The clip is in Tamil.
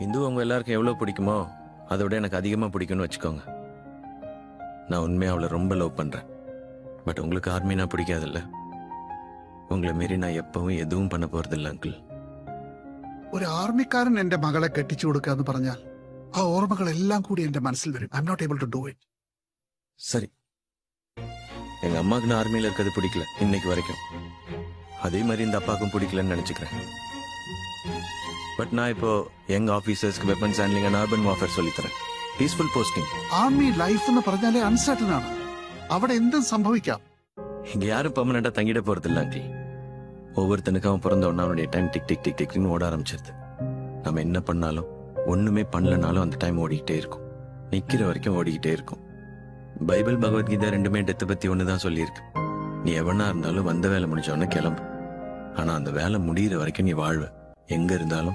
இந்து உங்க எல்லாருக்கும் எவ்வளவு பிடிக்குமோ அதை விட எனக்கு அதிகமா பிடிக்கும்னு வச்சுக்கோங்க. நான் உண்மையா அவளை ரொம்ப லவ் பண்றேன். பட் உங்களுக்கு ஆர்மினா பிடிக்காதுல்ல. உங்களை மீறி நான் எப்பவும் எதுவும் பண்ண போறதில்ல அங்கிள். ഒരു ആർമിക്കാരൻ എന്റെ മകളെ കെട്ടിച്ചു കൊടുക്കുക എന്ന് പറഞ്ഞാൽ ആ ഓർമ്മകളെല്ലാം കൂടി എന്റെ മനസ്സിൽ വരും. I am not able to do it. சரி, எங்க அம்மாவுக்கு நான் ஆர்மியில இருக்கிறது பிடிக்கல இன்னைக்கு வரைக்கும். அதே மாதிரி இந்த அப்பாவுக்கும் பிடிக்கலன்னு நினைச்சுக்கிறேன். பட் நான் இப்போ யங் ஆபீசர்ஸ்க்கு weapons handling and urban warfare சொல்லித்தரேன். Peaceful posting. ആർമി ലൈഫ് എന്ന് പറഞ്ഞാലേ അൺസർട്ടൺ ആണ്. അവിടെ എന്തും സംഭവിക്കാം. இங்க யாரும் பெர்மனண்டா தங்கிட போறது இல்ல அங்கிள். ஒவ்வொருத்தனுக்கும் அவன் பிறந்த உடனே அவனுடைய டைம் டிக் டிக் டிக் டிக்னு ஓட ஆரம்பிச்சிருது. நம்ம என்ன பண்ணாலும் ஒண்ணுமே பண்ணலனாலும் அந்த டைம் ஓடிக்கிட்டே இருக்கும். நிக்கிற வரைக்கும் ஓடிக்கிட்டே இருக்கும். பைபிள் பகவத்கீதா ரெண்டுமே டெத்தை பத்தி ஒண்ணுதான் சொல்லியிருக்கு. நீ எவனா இருந்தாலும் வந்த வேலை முடிஞ்ச உடனே கிளம்பு. ஆனா அந்த வேலை முடியிற வரைக்கும் நீ வாழ்வ. எங்க இருந்தாலும்